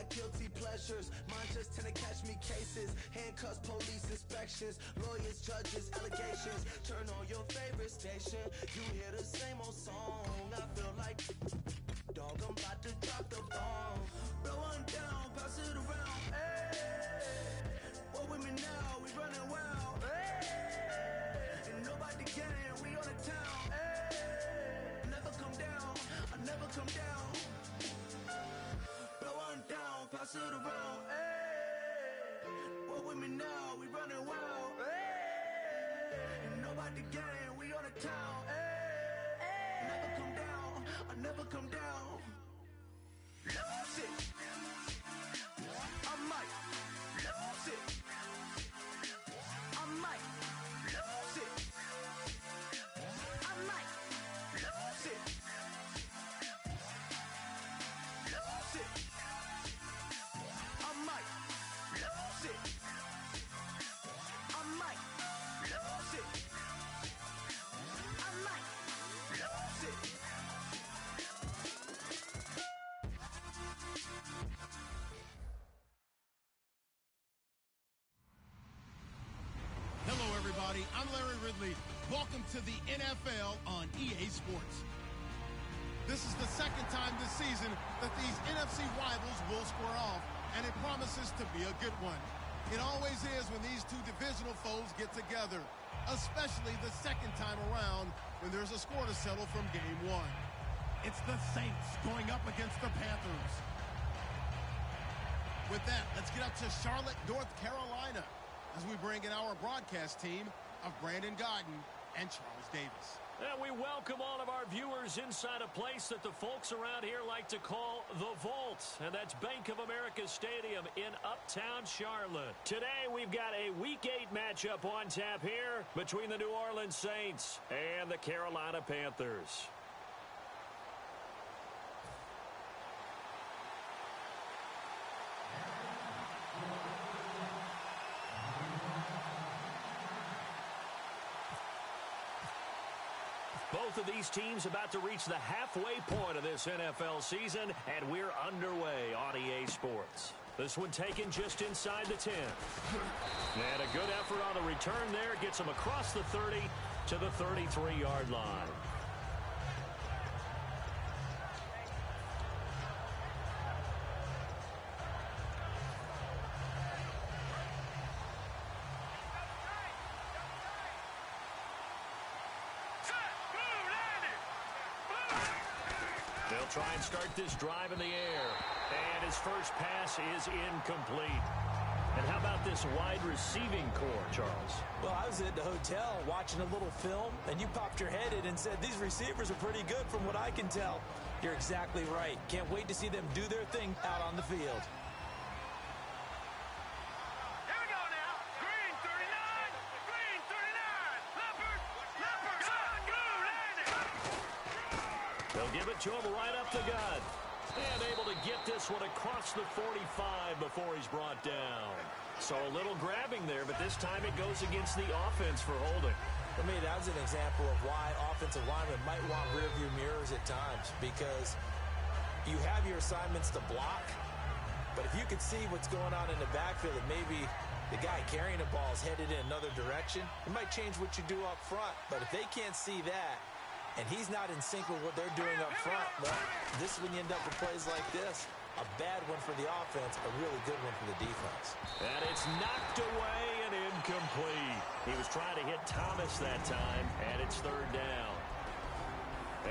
got guilty pleasures. Mine just tend to catch me cases. Handcuffs, police inspections, lawyers, judges, allegations. Turn on your favorite station. You hear the same old song. I feel like dog, I'm about to drop the bomb. Blow one down, pass it around. Hey, what with me now? We running wild. Hey, and nobody can. We on the town. Hey, never come down. I never come down. Blow one down, pass it around. Hey, what with me now? We running wild. Hey, and nobody can. We on the town. Hey, never come down. I never come down. Lose it. I might lose it. I might lose it. I might lose it. Lose it. I might lose it. I might lose it. I might lose it. Hello, everybody. I'm Larry Ridley. Welcome to the NFL on EA Sports. This is the second time this season that these NFC rivals will square off, and it promises to be a good one. It always is when these two divisional foes get together, especially the second time around when there's a score to settle from game one. It's the Saints going up against the Panthers. With that, let's get up to Charlotte, North Carolina, as we bring in our broadcast team of Brandon Godden and Charles Davis. And we welcome all of our viewers inside a place that the folks around here like to call the Vault, and that's Bank of America Stadium in Uptown Charlotte. Today we've got a Week 8 matchup on tap here between the New Orleans Saints and the Carolina Panthers. Both of these teams about to reach the halfway point of this NFL season, and we're underway on EA Sports. This one taken just inside the 10. And a good effort on the return there gets them across the 30 to the 33-yard line. They'll try and start this drive in the air. And his first pass is incomplete. And how about this wide receiving core, Charles? Well, I was at the hotel watching a little film, and you popped your head in and said, these receivers are pretty good from what I can tell. You're exactly right. Can't wait to see them do their thing out on the field. They'll give it to him right up the gut. And able to get this one across the 45 before he's brought down. So a little grabbing there, but this time it goes against the offense for holding. For me, that was an example of why offensive linemen might want rearview mirrors at times, because you have your assignments to block, but if you could see what's going on in the backfield and maybe the guy carrying the ball is headed in another direction, it might change what you do up front. But if they can't see that, and he's not in sync with what they're doing up front, well, this is when you end up with plays like this. A bad one for the offense, a really good one for the defense. And it's knocked away and incomplete. He was trying to hit Thomas that time, and it's third down.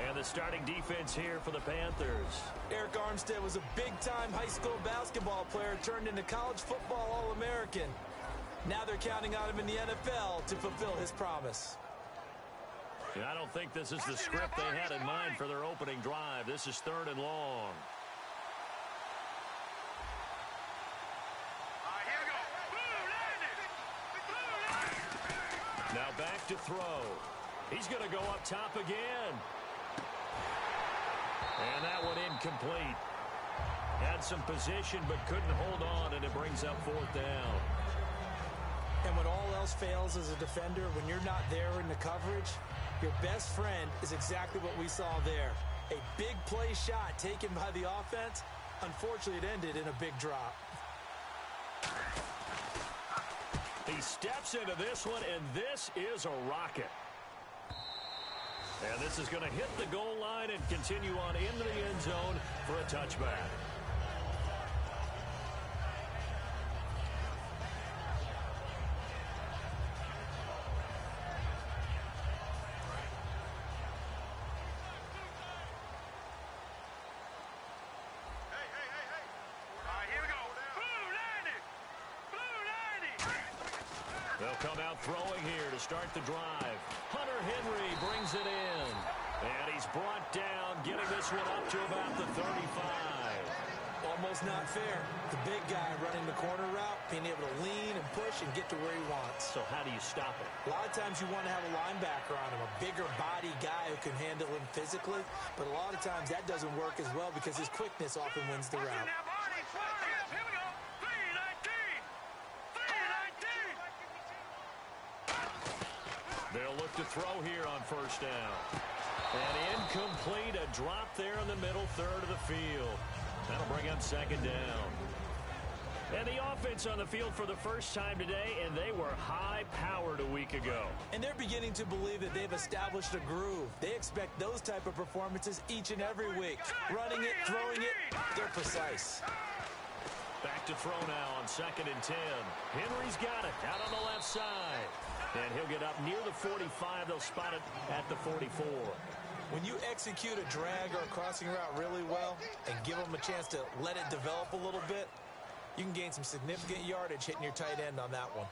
And the starting defense here for the Panthers. Eric Armstead was a big-time high school basketball player turned into college football All-American. Now they're counting on him in the NFL to fulfill his promise. I don't think this is the script they had in mind for their opening drive. This is third and long. Now back to throw. He's going to go up top again. And that one incomplete. Had some position but couldn't hold on, and it brings up fourth down. And when all else fails as a defender, when you're not there in the coverage, your best friend is exactly what we saw there. A big play shot taken by the offense, Unfortunately, it ended in a big drop. He steps into this one, and this is a rocket. And this is going to hit the goal line and continue on into the end zone for a touchback. They'll come out throwing here to start the drive. Hunter Henry brings it in. And he's brought down, getting this one up to about the 35. Almost not fair. The big guy running the corner route, being able to lean and push and get to where he wants. So how do you stop it? A lot of times you want to have a linebacker on him, a bigger body guy who can handle him physically. But a lot of times that doesn't work as well because his quickness often wins the route. They'll look to throw here on first down. And incomplete, a drop there in the middle third of the field. That'll bring up second down. And the offense on the field for the first time today, and they were high-powered a week ago. And they're beginning to believe that they've established a groove. They expect those type of performances each and every week. Running it, throwing it, they're precise. Back to throw now on 2nd and 10. Henry's got it out on the left side. And he'll get up near the 45. They'll spot it at the 44. When you execute a drag or a crossing route really well and give them a chance to let it develop a little bit, you can gain some significant yardage hitting your tight end on that one.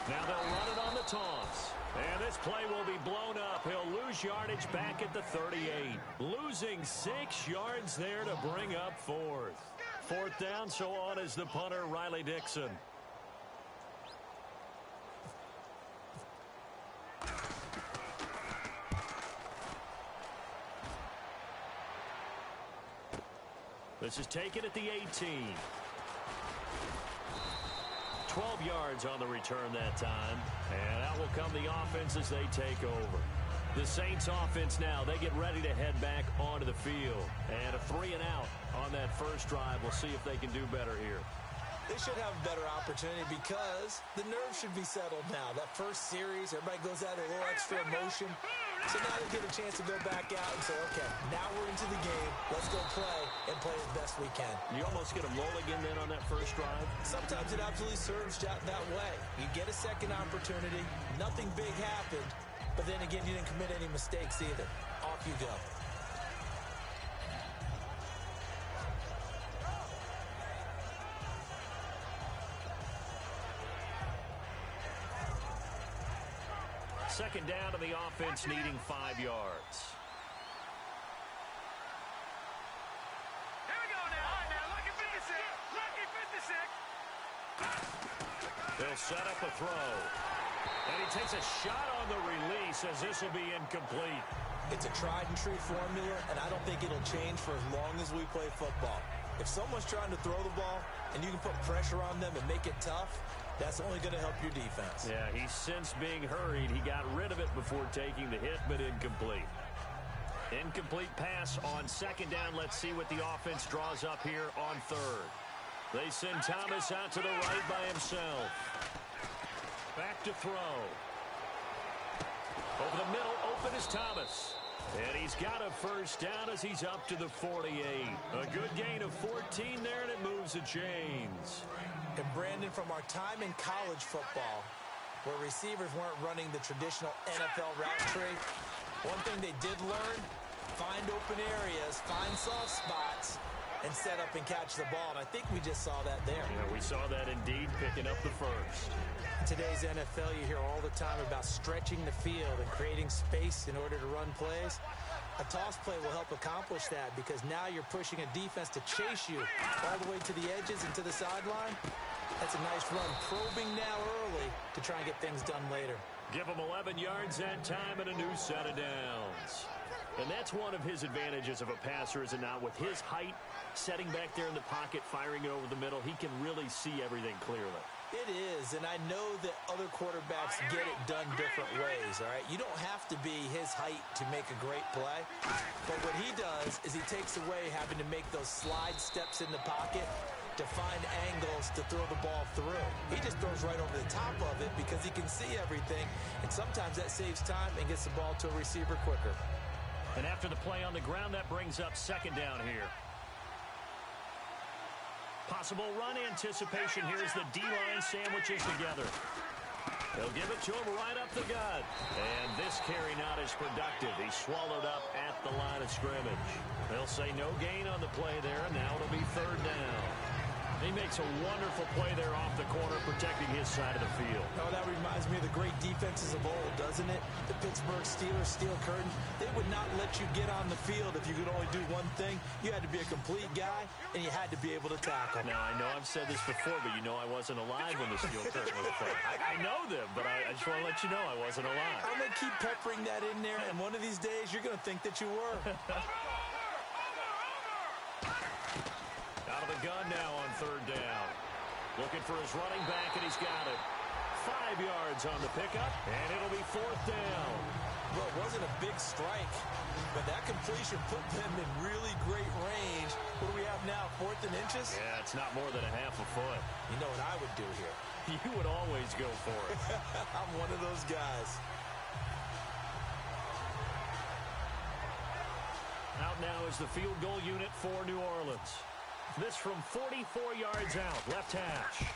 Now they'll run it on the toss. And this play will be blown up. He'll lose yardage back at the 38. Losing 6 yards there to bring up 4th. 4th down, so on is the punter, Riley Dixon. This is taken at the 18. 12 yards on the return that time. And out will come the offense as they take over. The Saints offense now, they get ready to head back onto the field. And a 3-and-out on that first drive. We'll see if they can do better here. They should have a better opportunity because the nerves should be settled now. That first series, everybody goes out a little extra emotion. So now they get a chance to go back out and say, okay, now we're into the game. Let's go play and play as best we can. You almost get a mulligan then on that first drive? Sometimes it absolutely serves that way. You get a second opportunity. Nothing big happened. But then again, you didn't commit any mistakes either. Off you go. Second down to the offense, needing 5 yards. Here we go now. All right, now, lucky 56. Lucky 56. They'll set up a throw. And he takes a shot on the release as this will be incomplete. It's a tried-and-true formula, and I don't think it'll change for as long as we play football. If someone's trying to throw the ball and you can put pressure on them and make it tough, that's only going to help your defense. Yeah, he's since being hurried. He got rid of it before taking the hit, but incomplete. Incomplete pass on second down. Let's see what the offense draws up here on third. They send Thomas out to the right by himself. Back to throw. Over the middle, open is Thomas. And he's got a first down as he's up to the 48. A good gain of 14 there, and it moves the chains. And Brandon, from our time in college football, where receivers weren't running the traditional NFL route tree, one thing they did learn, find open areas, find soft spots, and set up and catch the ball. And I think we just saw that there. Yeah, we saw that indeed, picking up the first. In today's NFL, you hear all the time about stretching the field and creating space in order to run plays. A toss play will help accomplish that because now you're pushing a defense to chase you all the way to the edges and to the sideline. That's a nice run, probing now early to try and get things done later. Give him 11 yards that time and a new set of downs. And that's one of his advantages of a passer, is it not? With his height, setting back there in the pocket, firing it over the middle, he can really see everything clearly. It is, and I know that other quarterbacks get it done different ways, all right? You don't have to be his height to make a great play, but what he does is he takes away having to make those slide steps in the pocket to find angles to throw the ball through. He just throws right over the top of it because he can see everything, and sometimes that saves time and gets the ball to a receiver quicker. And after the play on the ground, that brings up second down here. Possible run anticipation here as the D-line sandwiches together. They'll give it to him right up the gut. And this carry not as productive. He's swallowed up at the line of scrimmage. They'll say no gain on the play there, and now it'll be third down. He makes a wonderful play there off the corner, protecting his side of the field. Oh, that reminds me of the great defenses of old, doesn't it? The Pittsburgh Steelers, steel curtain. They would not let you get on the field if you could only do one thing. You had to be a complete guy, and you had to be able to tackle. Now, I know I've said this before, but you know I wasn't alive when the steel curtain was played. I know them, but I just want to let you know I wasn't alive. I'm going to keep peppering that in there, and one of these days you're going to think that you were. Out of the gun now on third down. Looking for his running back, and he's got it. 5 yards on the pickup, and it'll be fourth down. Well, it wasn't a big strike, but that completion put them in really great range. What do we have now, 4th and inches? Yeah, it's not more than a half a foot. You know what I would do here? You would always go for it. I'm one of those guys. Out now is the field goal unit for New Orleans. This from 44 yards out, left hash.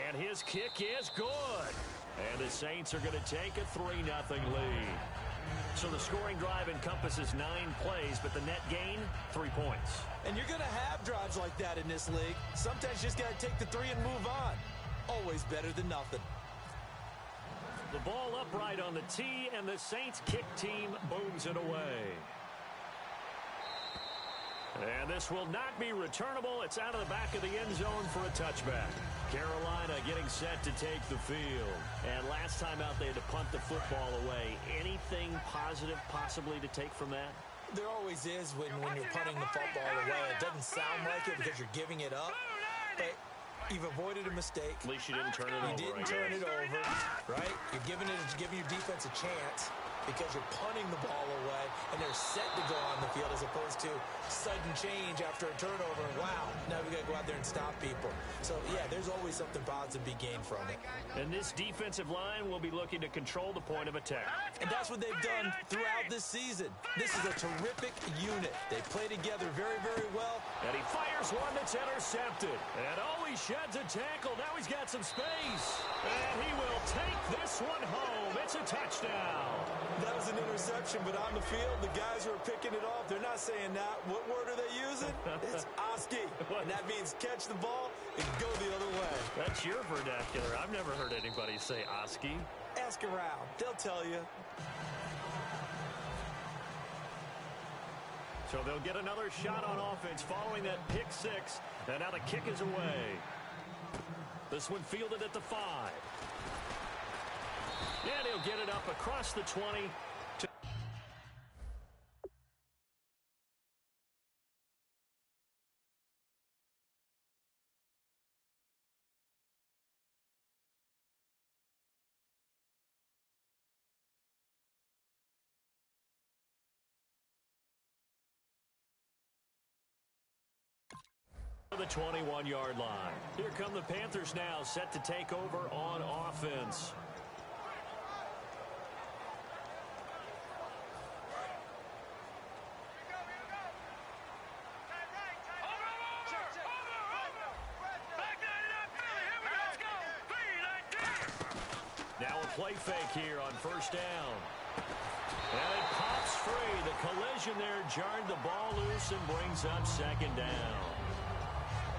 And his kick is good. And the Saints are going to take a 3-0 lead. So the scoring drive encompasses 9 plays, but the net gain, 3 points. And you're going to have drives like that in this league. Sometimes you just got to take the 3 and move on. Always better than nothing. The ball upright on the tee, and the Saints kick team booms it away. And this will not be returnable. It's out of the back of the end zone for a touchback. Carolina getting set to take the field. And last time out, they had to punt the football away. Anything positive possibly to take from that? There always is when you're punting the football away. It doesn't sound like it because you're giving it up. But you've avoided a mistake. At least you didn't turn it over. You didn't turn it over, right? You're giving your defense a chance because you're punting the ball away, and they're set to go on the field as opposed to sudden change after a turnover. Wow, now we got to go out there and stop people. So, yeah, there's always something positive to be gained from it. And this defensive line will be looking to control the point of attack. And that's what they've done throughout this season. This is a terrific unit. They play together very, very well. And he fires one that's intercepted. And he sheds a tackle. Now he's got some space. And he will take this one home. It's a touchdown. That was an interception, but on the field, the guys who are picking it off, they're not saying that. What word are they using? It's Oski. And that means catch the ball and go the other way. That's your vernacular. I've never heard anybody say Oski. Ask around. They'll tell you. So they'll get another shot on offense following that pick six. And now the kick is away. This one fielded at the 5. And he'll get it up across the 20. The 21-yard line. Here come the Panthers now, set to take over on offense. Now a play fake here on first down. And it pops free. The collision there jarred the ball loose and brings up second down.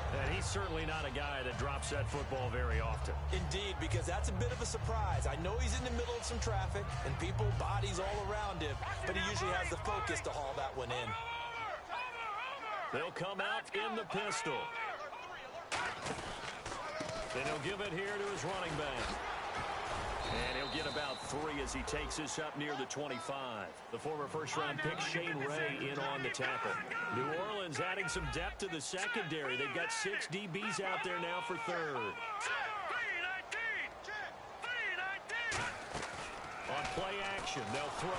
And he's certainly not a guy that drops that football very often. Indeed, because that's a bit of a surprise. I know he's in the middle of some traffic and people, bodies all around him, but he usually has the focus to haul that one in. They'll come out in the pistol. Then he'll give it here to his running back. And he'll get about 3 as he takes this up near the 25. The former first-round pick Shane Ray in on the tackle. New Orleans adding some depth to the secondary. They've got 6 DBs out there now for third. On play action, they'll throw.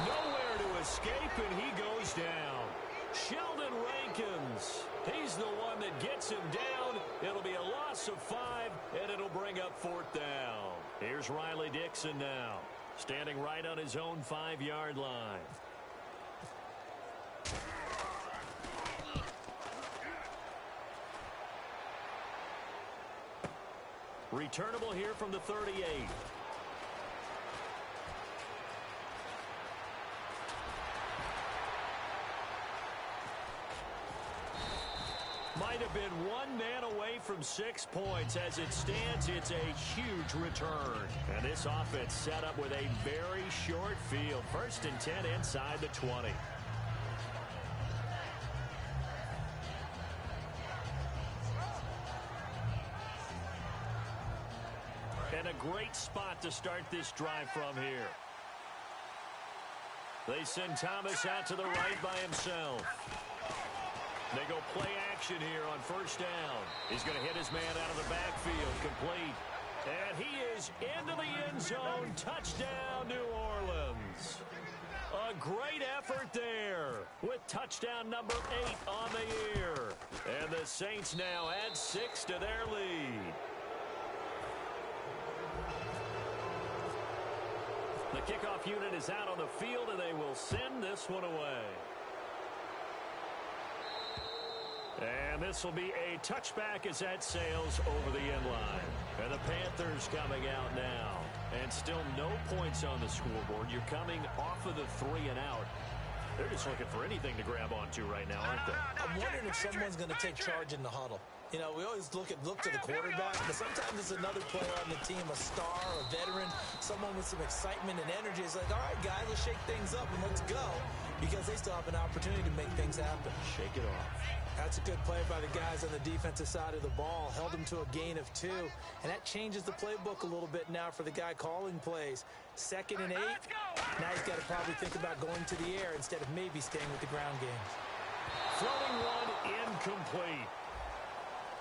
Nowhere to escape, and he goes down. Sheldon Rankins. He's the one that gets him down. It'll be a loss of 5, and it'll bring up 4th down. Here's Riley Dixon now, standing right on his own 5-yard line. Returnable here from the 38. Might have been one man away from 6 points. As it stands, it's a huge return. And this offense set up with a very short field. 1st and 10 inside the 20. And a great spot to start this drive from here. They send Thomas out to the right by himself. They go play action here on 1st down. He's going to hit his man out of the backfield, complete. And he is into the end zone. Touchdown, New Orleans. A great effort there with touchdown number 8 on the year. And the Saints now add 6 to their lead. The kickoff unit is out on the field, and they will send this one away. And this will be a touchback as that sails over the end line. And the Panthers coming out now. And still no points on the scoreboard. You're coming off of the 3 and out. They're just looking for anything to grab onto right now, aren't they? I'm wondering if someone's going to take charge in the huddle. You know, we always look to the quarterback, but sometimes it's another player on the team, a star, a veteran, someone with some excitement and energy. It's like, all right, guys, let's shake things up and let's go, because they still have an opportunity to make things happen. Shake it off. That's a good play by the guys on the defensive side of the ball. Held him to a gain of 2, and that changes the playbook a little bit now for the guy calling plays. 2nd and 8. Now he's got to probably think about going to the air instead of maybe staying with the ground game. Throwing one incomplete.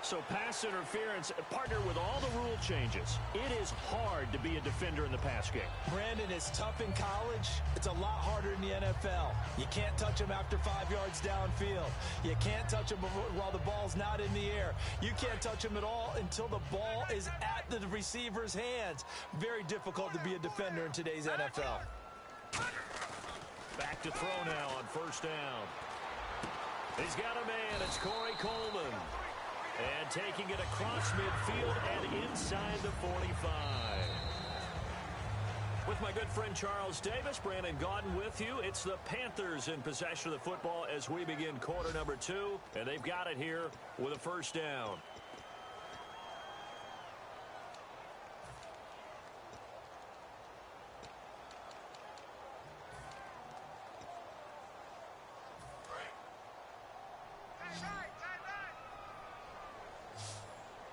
So pass interference, partner with all the rule changes. It is hard to be a defender in the pass game. Brandon, is tough in college. It's a lot harder in the NFL. You can't touch him after 5 yards downfield. You can't touch him while the ball's not in the air. You can't touch him at all until the ball is at the receiver's hands. Very difficult to be a defender in today's NFL. Back to throw now on 1st down. He's got a man. It's Corey Coleman. And taking it across midfield and inside the 45. With my good friend Charles Davis, Brandon Gaudin with you. It's the Panthers in possession of the football as we begin quarter number 2. And they've got it here with a 1st down.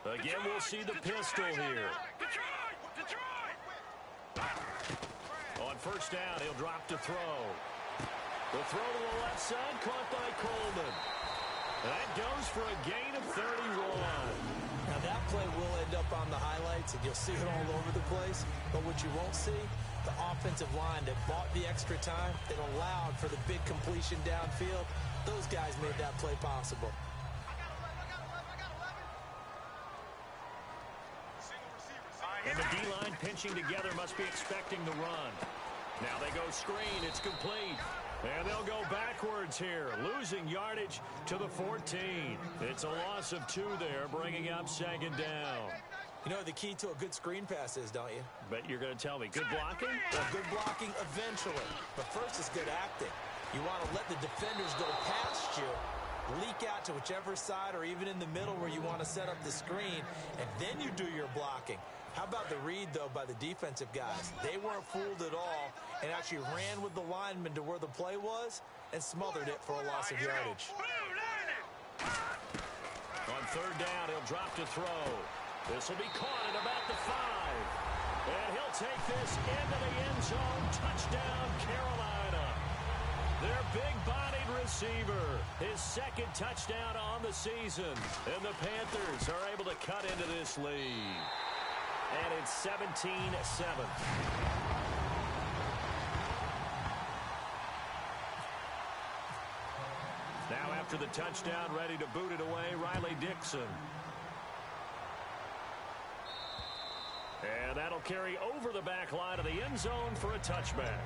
Again, we'll see the pistol here. On 1st down, he'll drop to throw. The throw to the left side, caught by Coleman. That goes for a gain of 31. Now that play will end up on the highlights, and you'll see it all over the place. But what you won't see, the offensive line that bought the extra time, that allowed for the big completion downfield, those guys made that play possible. And the D-line pinching together must be expecting the run. Now they go screen. It's complete. And they'll go backwards here, losing yardage to the 14. It's a loss of 2 there, bringing up 2nd down. You know what the key to a good screen pass is, don't you? Bet you're going to tell me. Good blocking? Well, good blocking eventually. But first is good acting. You want to let the defenders go past you, leak out to whichever side or even in the middle where you want to set up the screen, and then you do your blocking. How about the read, though, by the defensive guys? They weren't fooled at all and actually ran with the lineman to where the play was and smothered it for a loss of yardage. On 3rd down, he'll drop to throw. This will be caught at about the 5. And he'll take this into the end zone. Touchdown, Carolina. Their big-bodied receiver, his second touchdown on the season. And the Panthers are able to cut into this lead. And it's 17-7. Now after the touchdown, ready to boot it away, Riley Dixon. And that'll carry over the back line of the end zone for a touchback.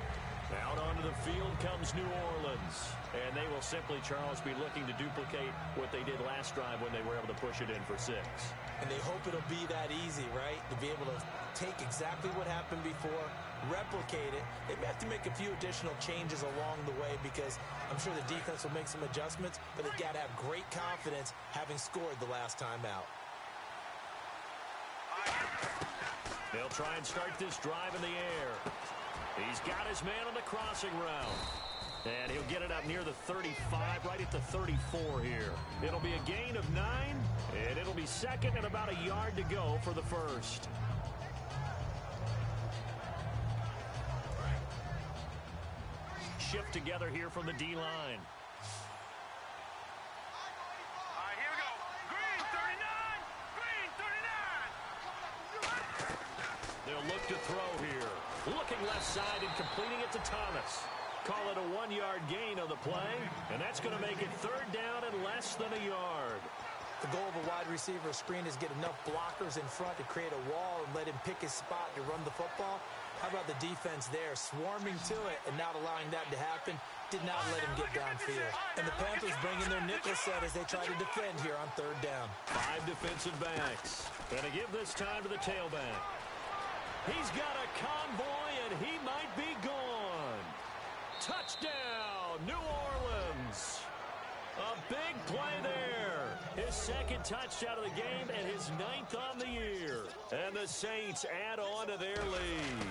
Out onto the field comes New Orleans. And they will simply, Charles, be looking to duplicate what they did last drive when they were able to push it in for 6. And they hope it'll be that easy, right? To be able to take exactly what happened before, replicate it. They may have to make a few additional changes along the way because I'm sure the defense will make some adjustments, but they've got to have great confidence having scored the last time out. They'll try and start this drive in the air. He's got his man on the crossing route. And he'll get it up near the 35, right at the 34 here. It'll be a gain of 9, and it'll be second and about a yard to go for the first. Shift together here from the D-line. All right, here we go. Green, 39. Green, 39. They'll look to throw here. Looking left side and completing it to Thomas. Call it a 1-yard gain on the play, and that's going to make it third down and less than a yard. The goal of a wide receiver screen is get enough blockers in front to create a wall and let him pick his spot to run the football. How about the defense there, swarming to it and not allowing that to happen? Did not let him get downfield. And the Panthers bring in their nickel set as they try to defend here on third down. 5 defensive backs. Going to give this time to the tailback. He's got a convoy, and he might be gone. Touchdown, New Orleans. A big play there. His second touchdown of the game and his 9th on the year. And the Saints add on to their lead.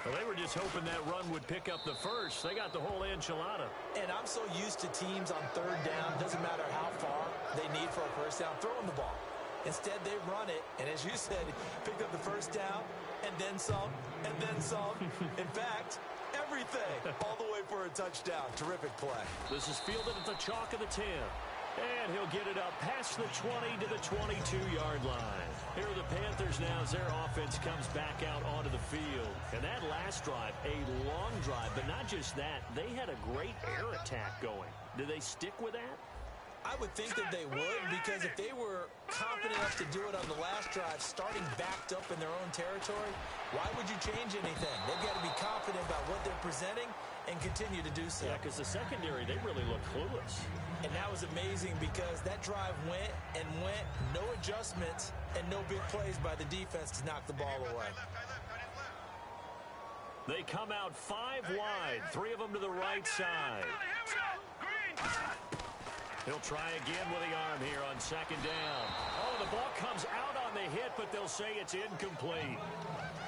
Well, they were just hoping that run would pick up the first. They got the whole enchilada. And I'm so used to teams on third down, doesn't matter how far they need for a first down, throwing the ball. Instead, they run it, and as you said, pick up the first down, and then some, and then some. In fact, everything, all the way for a touchdown. Terrific play. This is fielded at the chalk of the 10. And he'll get it up past the 20 to the 22-yard line. Here are the Panthers now as their offense comes back out onto the field. And that last drive, a long drive, but not just that. They had a great air attack going. Do they stick with that? I would think that they would, because if they were confident enough to do it on the last drive, starting backed up in their own territory, why would you change anything? They've got to be confident about what they're presenting and continue to do so. Yeah, because the secondary, they really look clueless. And that was amazing because that drive went and went, no adjustments, and no big plays by the defense to knock the ball away. They come out 5 wide, 3 of them to the right side. He'll try again with the arm here on second down. Oh, the ball comes out on the hit, but they'll say it's incomplete.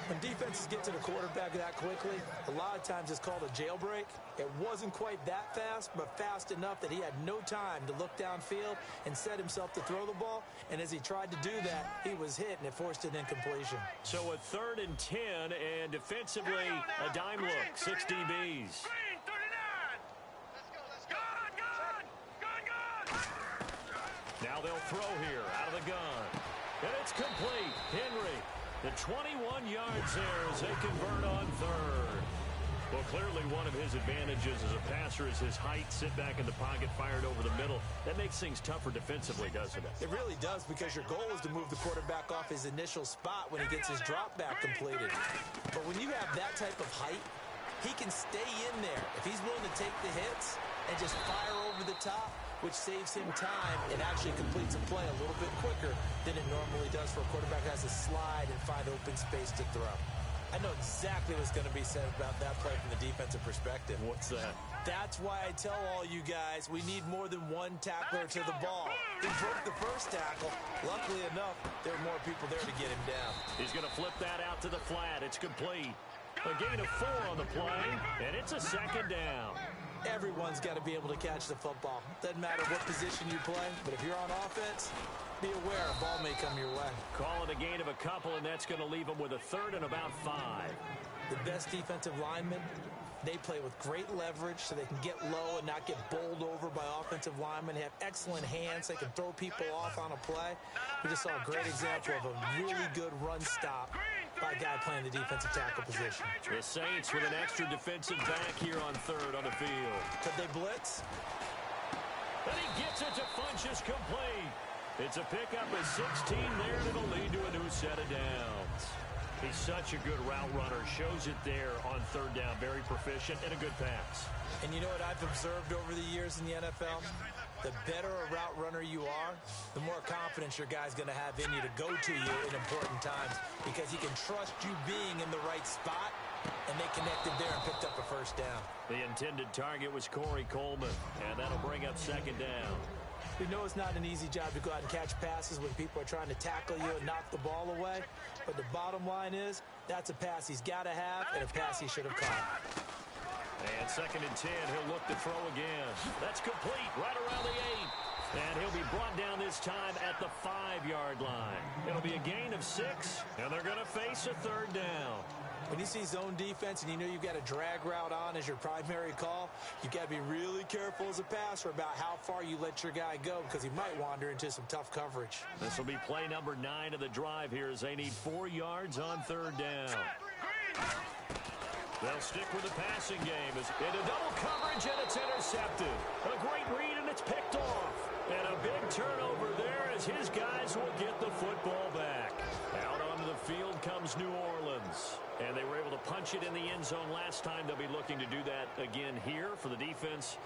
When defenses get to the quarterback that quickly, a lot of times it's called a jailbreak. It wasn't quite that fast, but fast enough that he had no time to look downfield and set himself to throw the ball. And as he tried to do that, he was hit, and it forced an incompletion. So a 3rd and 10, and defensively, a dime look, 6 DBs. Now they'll throw here out of the gun. And it's complete. Henry, the 21 yards there as they convert on 3rd. Well, clearly one of his advantages as a passer is his height. Sit back in the pocket, fired over the middle. That makes things tougher defensively, doesn't it? It really does, because your goal is to move the quarterback off his initial spot when he gets his drop back completed. But when you have that type of height, he can stay in there. If he's willing to take the hits and just fire over the top, which saves him time and actually completes a play a little bit quicker than it normally does for a quarterback that has to slide and find open space to throw. I know exactly what's going to be said about that play from the defensive perspective. What's that? That's why I tell all you guys we need more than one tackler to the ball. He broke the first tackle. Luckily enough, there were more people there to get him down. He's going to flip that out to the flat. It's complete. A gain of 4 on the play, and it's a second down. Everyone's got to be able to catch the football. Doesn't matter what position you play, but if you're on offense, be aware a ball may come your way. Call it a gain of a couple, and that's going to leave them with a third and about 5. The best defensive linemen, they play with great leverage so they can get low and not get bowled over by offensive linemen. They have excellent hands. They can throw people off on a play. We just saw a great example of a really good run stop by a guy playing the defensive tackle position. The Saints with an extra defensive back here on third on the field. Could they blitz? And he gets it to Funchess complete. It's a pickup of 16 there, and it'll lead to a new set of downs. He's such a good route runner. Shows it there on third down. Very proficient and a good pass. And you know what I've observed over the years in the NFL? The better a route runner you are, the more confidence your guy's going to have in you to go to you in important times because he can trust you being in the right spot, and they connected there and picked up a first down. The intended target was Corey Coleman, and that'll bring up second down. We know it's not an easy job to go out and catch passes when people are trying to tackle you and knock the ball away, but the bottom line is that's a pass he's got to have and a pass he should have caught. And second and 10, he'll look to throw again. That's complete right around the 8. And he'll be brought down this time at the 5-yard line. It'll be a gain of 6, and they're going to face a third down. When you see zone defense and you know you've got a drag route on as your primary call, you've got to be really careful as a passer about how far you let your guy go because he might wander into some tough coverage. This will be play number 9 of the drive here as they need 4 yards on third down. They'll stick with the passing game as into double coverage, and it's intercepted. A great read, and it's picked off. And a big turnover there as his guys will get the football back. Out onto the field comes New Orleans. And they were able to punch it in the end zone last time. They'll be looking to do that again here for the defense.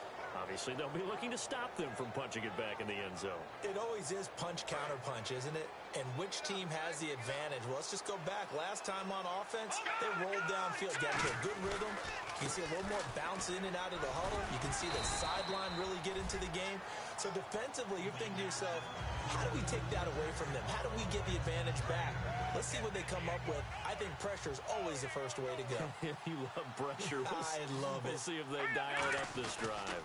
Obviously, they'll be looking to stop them from punching it back in the end zone. It always is punch, counter punch, isn't it? And which team has the advantage? Well, let's just go back. Last time on offense, they rolled downfield, got into a good rhythm. You can see a little more bounce in and out of the huddle. You can see the sideline really get into the game. So defensively, you're thinking to yourself, how do we take that away from them? How do we get the advantage back? Let's see what they come up with. I think pressure is always the first way to go. You love pressure. I love it. We'll see if they dial it up this drive.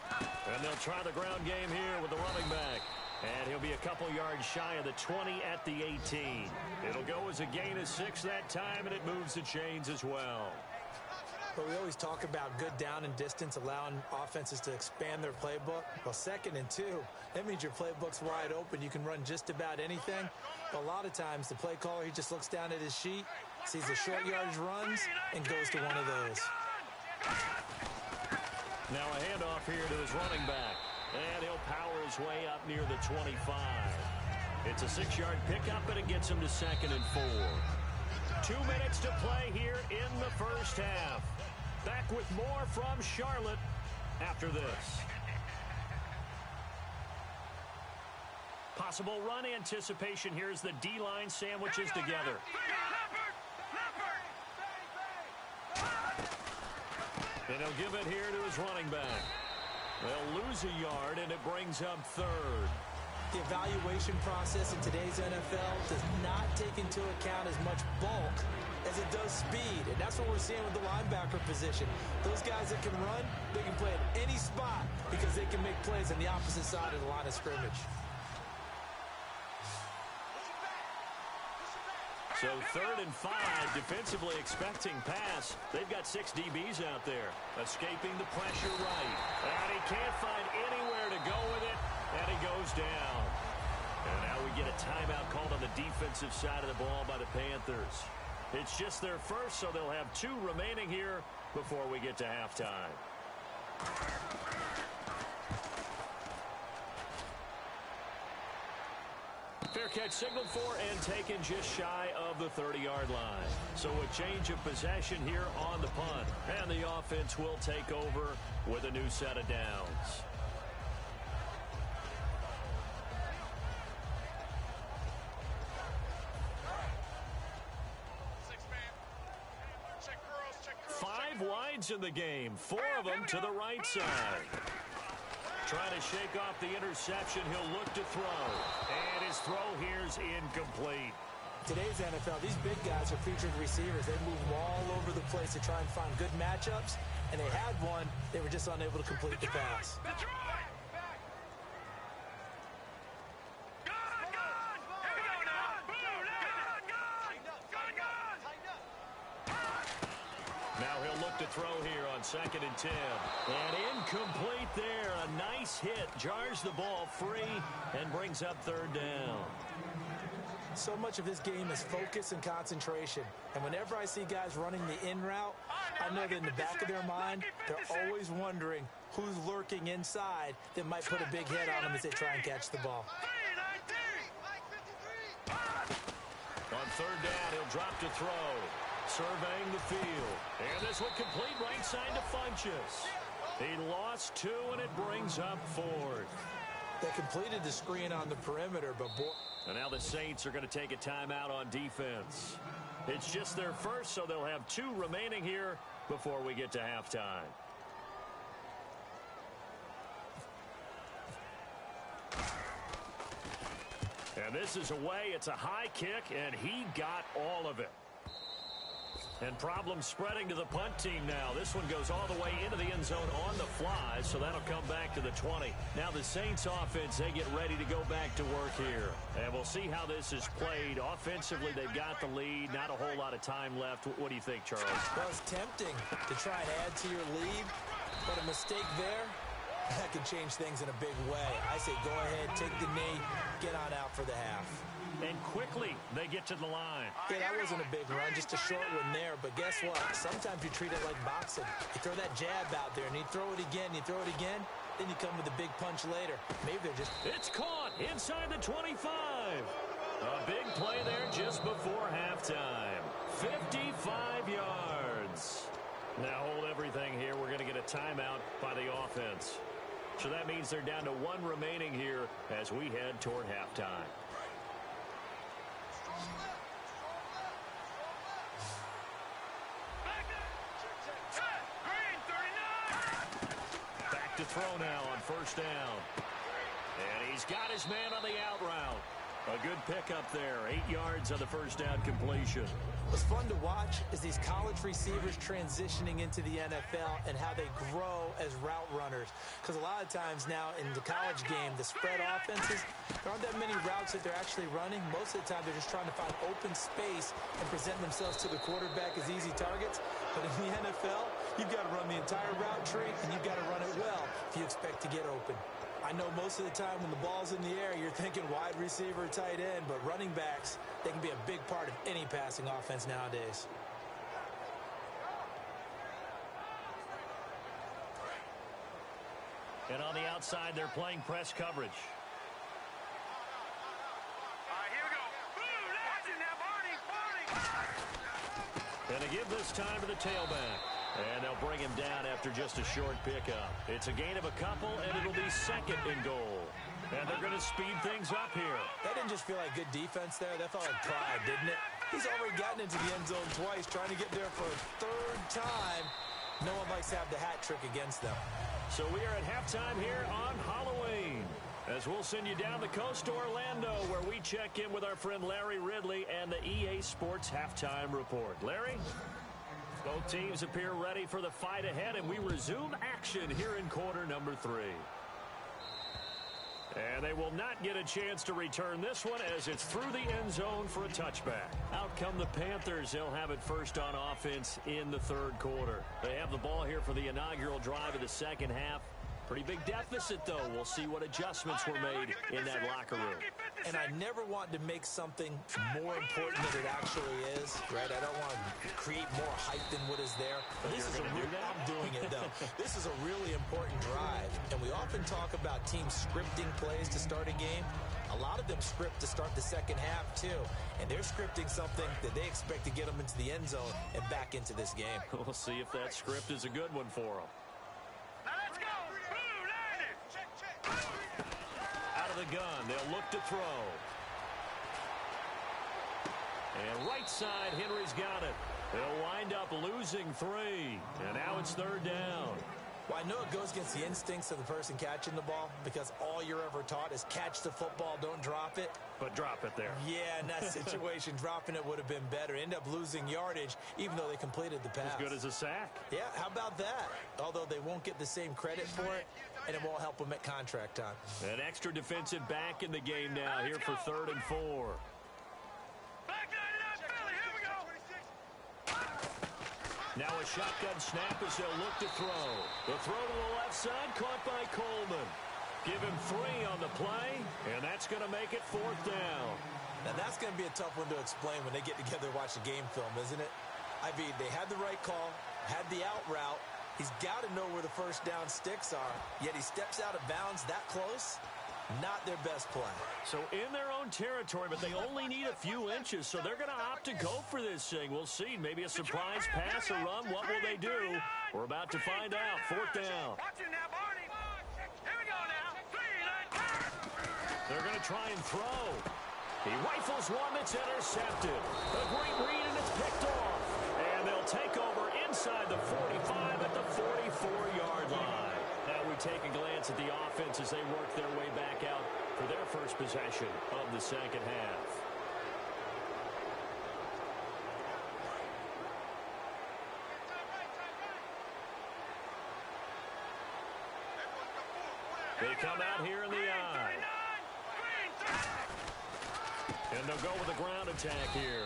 And they'll try the ground game here with the running back. And he'll be a couple yards shy of the 20 at the 18. It'll go as a gain of 6 that time, and it moves the chains as well. But we always talk about good down and distance, allowing offenses to expand their playbook. Well, 2nd and 2, that means your playbook's wide open. You can run just about anything. But a lot of times, the play caller, he just looks down at his sheet, sees the short yardage runs, and goes to one of those. Now a handoff here to his running back. And he'll power his way up near the 25. It's a 6-yard pickup, and it gets him to 2nd and 4. 2 minutes to play here in the first half. Back with more from Charlotte after this. Possible run anticipation here as the D-line sandwiches together. And he'll give it here to his running back. They'll lose a yard, and it brings up 3rd. The evaluation process in today's NFL does not take into account as much bulk as it does speed. And that's what we're seeing with the linebacker position. Those guys that can run, they can play at any spot because they can make plays on the opposite side of the line of scrimmage. So 3rd and 5, defensively expecting pass. They've got 6 DBs out there, escaping the pressure right. And he can't find anywhere to go with it, and he goes down. And now we get a timeout called on the defensive side of the ball by the Panthers. It's just their first, so they'll have 2 remaining here before we get to halftime. Fair catch signaled for and taken just shy of the 30-yard line. So a change of possession here on the punt. And the offense will take over with a new set of downs. Five wides in the game, 4 of them to the right side. Trying to shake off the interception, he'll look to throw. And his throw here's incomplete. Today's NFL, these big guys are featured receivers. They move them all over the place to try and find good matchups, and they had one. They were just unable to complete the pass. Now he'll look to throw here on 2nd and 10. And incomplete there. A nice hit. Jars the ball free and brings up 3rd down. So much of this game is focus and concentration. And whenever I see guys running the in route, I know that in the back of their mind, they're always wondering who's lurking inside that might put a big hit on them as they try and catch the ball. On 3rd down, he'll drop to throw. Surveying the field. And this one complete right side to Funchess. He lost 2, and it brings up 4th. They completed the screen on the perimeter, but boy. And now the Saints are going to take a timeout on defense. It's just their first, so they'll have 2 remaining here before we get to halftime. And this is away. It's a high kick, and he got all of it. And problems spreading to the punt team now. This one goes all the way into the end zone on the fly, so that'll come back to the 20. Now the Saints offense, they get ready to go back to work here. And we'll see how this is played. Offensively, they've got the lead. Not a whole lot of time left. What do you think, Charles? Well, it's tempting to try and add to your lead, but a mistake there, that can change things in a big way. I say go ahead, take the knee, get on out for the half. And quickly, they get to the line. Yeah, that wasn't a big run, just a short one there. But guess what? Sometimes you treat it like boxing. You throw that jab out there, and you throw it again, then you come with a big punch later. Maybe they're just... It's caught inside the 25. A big play there just before halftime. 55 yards. Now hold everything here. We're going to get a timeout by the offense. So that means they're down to 1 remaining here as we head toward halftime. Back to throw now on 1st down. And he's got his man on the out route. A good pickup there. 8 yards on the 1st down completion. What's fun to watch is these college receivers transitioning into the NFL and how they grow as route runners. Because a lot of times now in the college game, the spread offenses, there aren't that many routes that they're actually running. Most of the time, they're just trying to find open space and present themselves to the quarterback as easy targets. But in the NFL, you've got to run the entire route tree, and you've got to run it well if you expect to get open. I know most of the time when the ball's in the air, you're thinking wide receiver, tight end, but running backs, they can be a big part of any passing offense nowadays. And on the outside, they're playing press coverage. All right, here we go. Watching now, Barney. And they give this time to the tailback. And they'll bring him down after just a short pickup. It's a gain of a couple, and it'll be 2nd and goal. And they're going to speed things up here. That didn't just feel like good defense there. That felt like pride, didn't it? He's already gotten into the end zone twice, trying to get there for a 3rd time. No one likes to have the hat trick against them. So we are at halftime here on Halloween, as we'll send you down the coast to Orlando, where we check in with our friend Larry Ridley and the EA Sports Halftime Report. Larry? Both teams appear ready for the fight ahead, and we resume action here in quarter number 3. And they will not get a chance to return this one as it's through the end zone for a touchback. Out come the Panthers. They'll have it first on offense in the 3rd quarter. They have the ball here for the inaugural drive of the 2nd half. Pretty big deficit, though. We'll see what adjustments were made in that locker room. And I never want to make something more important than it actually is, right? I don't want to create more hype than what is there. This is I'm doing it, though. This is a really important drive. And we often talk about teams scripting plays to start a game. A lot of them script to start the 2nd half, too. And they're scripting something that they expect to get them into the end zone and back into this game. We'll see if that script is a good one for them. Now let's go. Out of the gun, they'll look to throw. And right side, Henry's got it. They'll wind up losing 3. And now it's 3rd down. Well, I know it goes against the instincts of the person catching the ball because all you're ever taught is catch the football, don't drop it. But drop it there. Yeah, in that situation, dropping it would have been better. End up losing yardage, even though they completed the pass. As good as a sack. Yeah, how about that? Although they won't get the same credit for it, and it won't help them at contract time. An extra defensive back in the game now here for 3rd and 4. Back nine it up, Philly. Here we go. Now a shotgun snap as they'll look to throw. The throw to the left side, caught by Coleman. Give him 3 on the play, and that's going to make it 4th down. Now, that's going to be a tough one to explain when they get together and watch the game film, isn't it? I mean, they had the right call, had the out route. He's got to know where the first down sticks are, yet he steps out of bounds that close. Not their best play. So in their own territory, but they only need a few inches, so they're going to opt to go for this thing. We'll see. Maybe a surprise pass or run. What will they do? We're about to find out. 4th down. Watch him now, Barney. Here we go now. They're going to try and throw. He rifles one that's intercepted. A great read, and it's picked off. And they'll take over inside the 45 at the 44-yard line. Now we take a glance at the offense as they work their way back out for their first possession of the second half. They come out here in the eye. And they'll go with a ground attack here.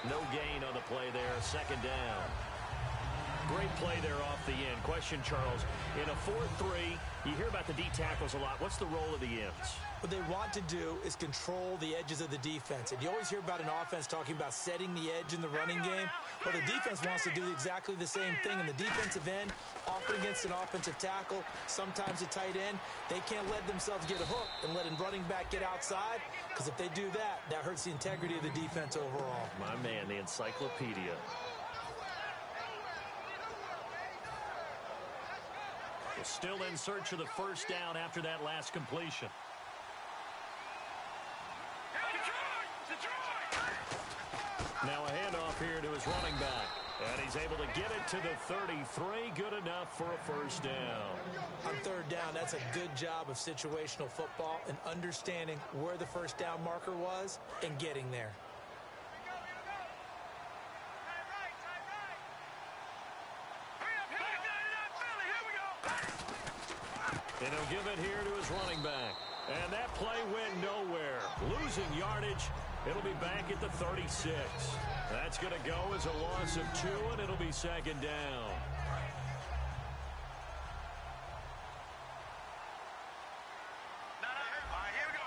No gain on the play there. 2nd down. Great play there off the end. Question, Charles, in a 4-3, you hear about the D tackles a lot. What's the role of the ends? What they want to do is control the edges of the defense. And you always hear about an offense talking about setting the edge in the running game. Well, the defense wants to do exactly the same thing. In the defensive end, often against an offensive tackle, sometimes a tight end, they can't let themselves get a hook and let a running back get outside, because if they do that, that hurts the integrity of the defense overall. My man, the encyclopedia. Still in search of the first down after that last completion. Now a handoff here to his running back. And he's able to get it to the 33. Good enough for a first down. On 3rd down, that's a good job of situational football and understanding where the first down marker was and getting there. And he'll give it here to his running back. And that play went nowhere. Losing yardage. It'll be back at the 36. That's going to go as a loss of 2, and it'll be 2nd down.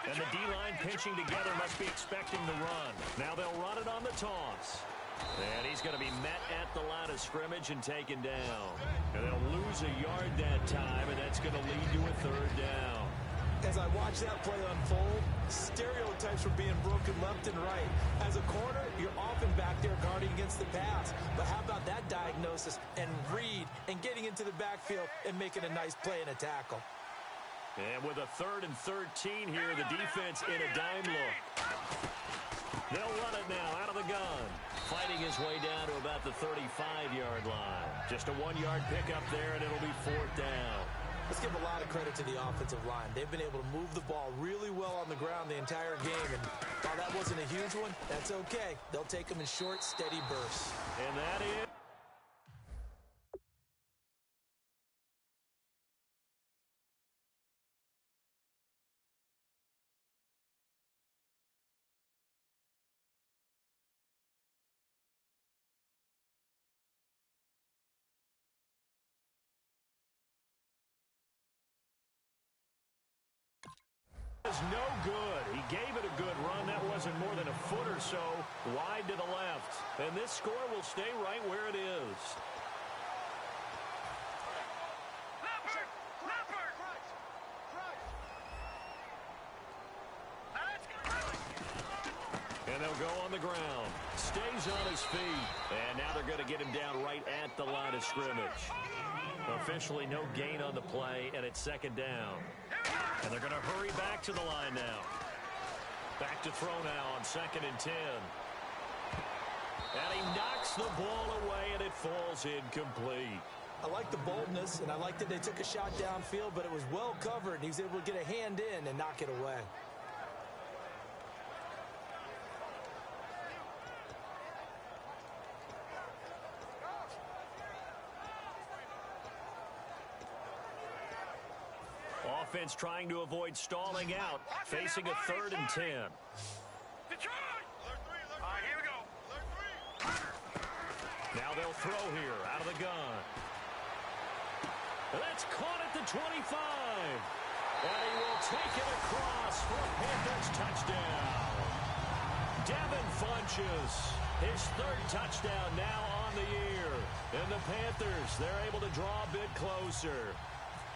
And the D-line pinching together must be expecting the run. Now they'll run it on the toss. And he's going to be met at the line of scrimmage and taken down. And they'll lose a yard that time, and that's going to lead to a 3rd down. As I watch that play unfold, stereotypes were being broken left and right. As a corner, you're often back there guarding against the pass. But how about that diagnosis and read and getting into the backfield and making a nice play and a tackle? And with a 3rd and 13 here, the defense in a dime look. They'll run it now out of the gun. Fighting his way down to about the 35-yard line. Just a 1-yard pickup there, and it'll be 4th down. Let's give a lot of credit to the offensive line. They've been able to move the ball really well on the ground the entire game. And while that wasn't a huge one, that's okay. They'll take them in short, steady bursts. And that is... is no good. He gave it a good run. That wasn't more than a foot or so wide to the left. And this score will stay right where it is. And they'll go on the ground. Stays on his feet. And now they're going to get him down right at the line of scrimmage. Officially no gain on the play, and it's 2nd down. And they're going to hurry back to the line now. Back to throw now on 2nd and 10. And he knocks the ball away, and it falls incomplete. I like the boldness, and I like that they took a shot downfield, but it was well covered, and he was able to get a hand in and knock it away. Offense trying to avoid stalling out, facing a 3rd and 10. Detroit! All right, here we go. Now they'll throw here out of the gun. That's caught at the 25. And he will take it across for a Panthers touchdown. Devin Funchess, his 3rd touchdown now on the year. And the Panthers, they're able to draw a bit closer.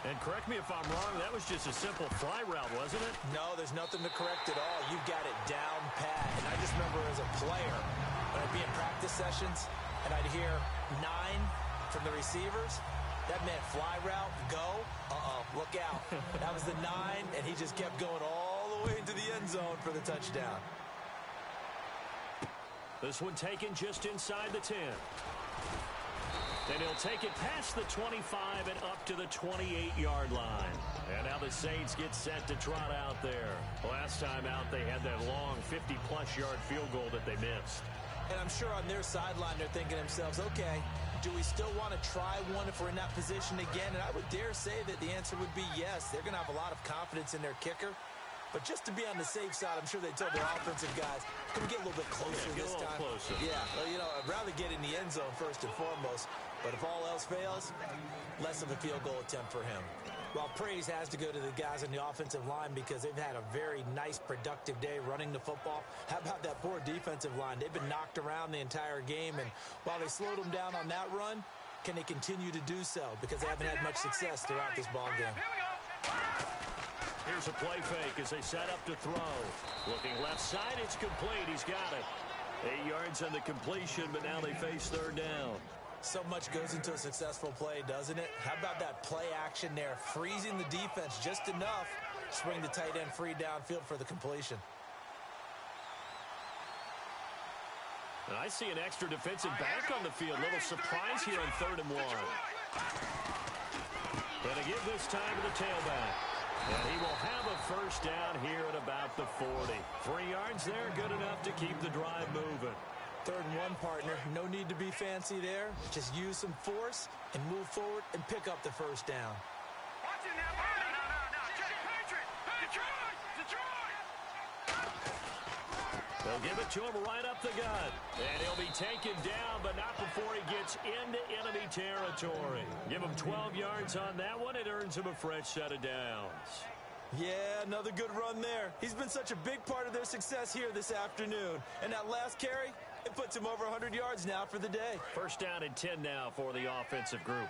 And correct me if I'm wrong, that was just a simple fly route, wasn't it? No, there's nothing to correct at all. You've got it down pat. And I just remember as a player, when I'd be in practice sessions, and I'd hear 9 from the receivers, that meant fly route, go, look out. That was the 9, and he just kept going all the way into the end zone for the touchdown. This one taken just inside the 10. And he'll take it past the 25 and up to the 28-yard line. And now the Saints get set to trot out there. Last time out, they had that long 50-plus yard field goal that they missed. And I'm sure on their sideline, they're thinking to themselves, okay, do we still want to try one if we're in that position again? And I would dare say that the answer would be yes. They're going to have a lot of confidence in their kicker. But just to be on the safe side, I'm sure they told their offensive guys, can we get a little bit closer this time? Closer. Yeah, well, you know, I'd rather get in the end zone first and foremost. But if all else fails, less of a field goal attempt for him. Well, praise has to go to the guys on the offensive line because they've had a very nice, productive day running the football. How about that poor defensive line? They've been knocked around the entire game, and while they slowed them down on that run, can they continue to do so? Because they haven't had much success throughout this ball game. Here's a play fake as they set up to throw. Looking left side, it's complete. He's got it. 8 yards on the completion, but now they face 3rd down. So much goes into a successful play, doesn't it? How about that play action there? Freezing the defense just enough to swing the tight end free downfield for the completion. And I see an extra defensive back on the field. Little surprise here on 3rd and 1. And they give this time to the tailback. And he will have a first down here at about the 40. 3 yards there, good enough to keep the drive moving. 3rd and 1, partner. No need to be fancy there. Just use some force and move forward and pick up the first down. Watch it now, buddy. No. Detroit! They'll give it to him right up the gut. And he'll be taken down, but not before he gets into enemy territory. Give him 12 yards on that one. It earns him a fresh set of downs. Yeah, another good run there. He's been such a big part of their success here this afternoon. And that last carry, it puts him over 100 yards now for the day. First down and 10 now for the offensive group.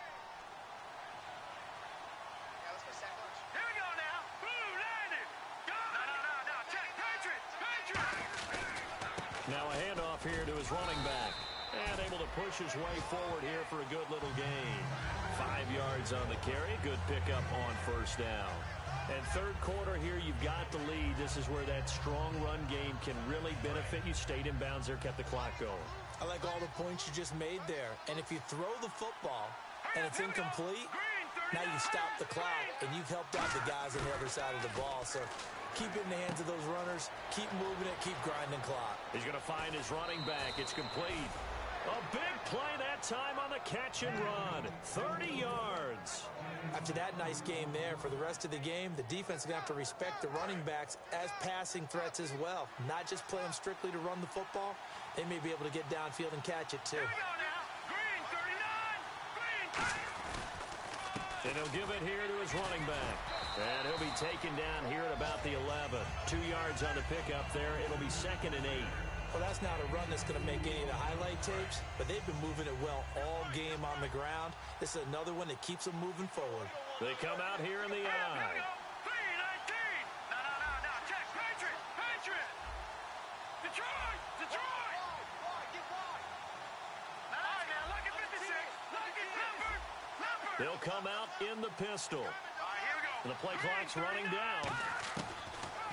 Here we go now. Boom, landed. Go. No. Check. Patriot. Now a handoff here to his running back. And able to push his way forward here for a good little gain. 5 yards on the carry. Good pickup on first down. And 3rd quarter here, you've got the lead. This is where that strong run game can really benefit you. Stayed in bounds there, kept the clock going. I like all the points you just made there. And if you throw the football and it's incomplete, now you stop the clock and you've helped out the guys on the other side of the ball. So keep it in the hands of those runners. Keep moving it. Keep grinding clock. He's going to find his running back. It's complete. A big play that time on the catch and run. 30 yards. After that nice game there, for the rest of the game, the defense is going to have to respect the running backs as passing threats as well. Not just play them strictly to run the football. They may be able to get downfield and catch it too. Here we go now. Green 39. And he'll give it here to his running back. And he'll be taken down here at about the 11. 2 yards on the pickup there. It'll be 2nd and 8. Well, that's not a run that's going to make any of the highlight tapes, but they've been moving it well all game on the ground. This is another one that keeps them moving forward. They come out here in the eye. Here we go. 3-19. No. Check. Patriot. Detroit. Get wide. All right, now. Look at 56. Look at Leopard. They'll come out in the pistol. All right, here we go. And the play clock's running down.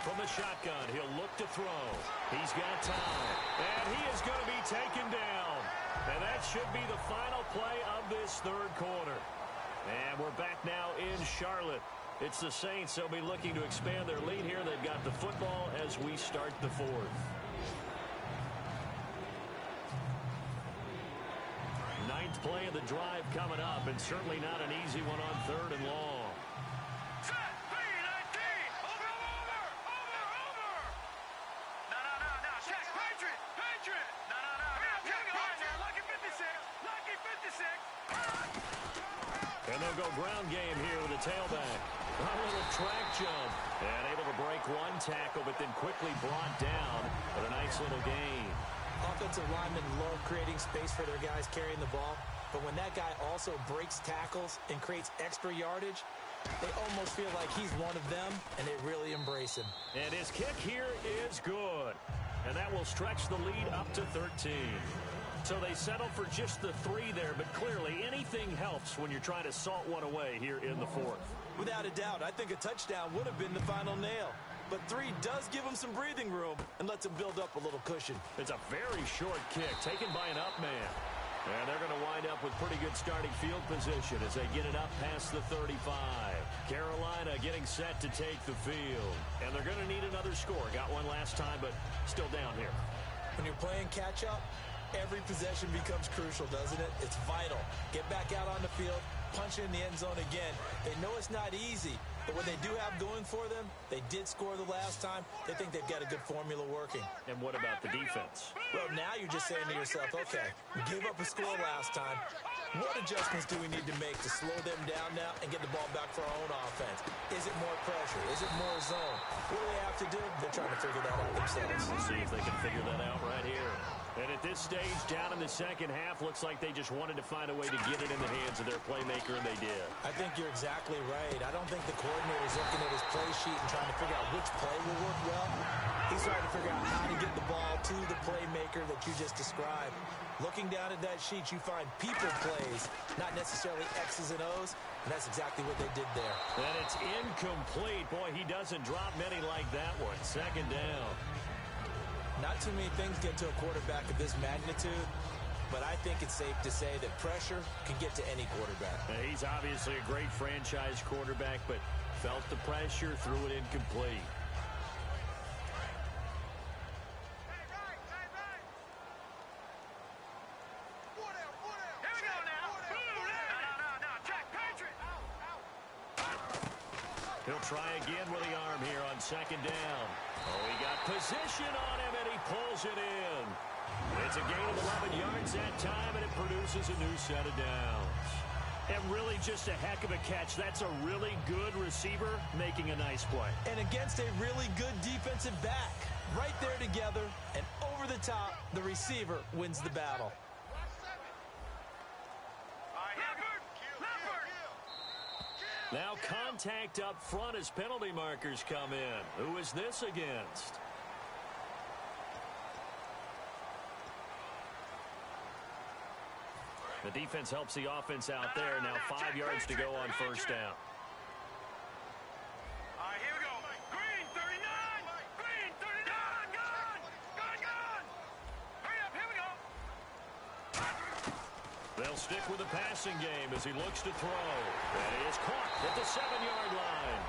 From the shotgun, he'll look to throw. He's got time. And he is going to be taken down. And that that should be the final play of this third quarter. And we're back now in Charlotte. It's the Saints. They'll be looking to expand their lead here. They've got the football as we start the fourth. Ninth play of the drive coming up, and certainly not an easy one on third and long. And they'll go ground game here with a tailback. A little track jump. And able to break one tackle, but then quickly brought down. But a nice little gain. Offensive linemen love creating space for their guys carrying the ball. But when that guy also breaks tackles and creates extra yardage, they almost feel like he's one of them, and they really embrace him. And his kick here is good. And that will stretch the lead up to 13. So they settle for just the 3 there, but clearly anything helps when you're trying to salt one away here in the fourth. Without a doubt, I think a touchdown would have been the final nail. But 3 does give them some breathing room and lets them build up a little cushion. It's a very short kick taken by an up man. And they're going to wind up with pretty good starting field position as they get it up past the 35. Carolina getting set to take the field. And they're going to need another score. Got one last time, but still down here. When you're playing catch-up, every possession becomes crucial, doesn't it? It's vital. Get back out on the field, punch it in the end zone again. They know it's not easy, but what they do have going for them, they did score the last time. They think they've got a good formula working. And what about the defense? Well, now you're just saying to yourself, okay, we gave up a score last time. What adjustments do we need to make to slow them down now and get the ball back for our own offense? Is it more pressure? Is it more zone? What do they have to do? They're trying to figure that out themselves. We'll see if they can figure that out right here. And at this stage, down in the second half, looks like they just wanted to find a way to get it in the hands of their playmaker, and they did. I think you're exactly right. I don't think the coordinator's looking at his play sheet and trying to figure out which play will work well. He's trying to figure out how to get the ball to the playmaker that you just described. Looking down at that sheet, you find people plays, not necessarily X's and O's, and that's exactly what they did there. And it's incomplete. Boy, he doesn't drop many like that one. Second down. Not too many things get to a quarterback of this magnitude, but I think it's safe to say that pressure can get to any quarterback. He's obviously a great franchise quarterback, but felt the pressure, threw it incomplete. He'll try again with the arm here on second down. Oh, he got position on him, and he pulls it in. It's a gain of 11 yards that time, and it produces a new set of downs. And really just a heck of a catch. That's a really good receiver making a nice play. And against a really good defensive back. Right there together, and over the top, the receiver wins the battle. Now contact up front as penalty markers come in. Who is this against? The defense helps the offense out there. Now 5 yards to go on first down. All right, here we go. Green, 39. Green, 39. Gone. Hurry up, here we go. They'll stick with the passing game as he looks to throw. And he is caught at the 7-yard line.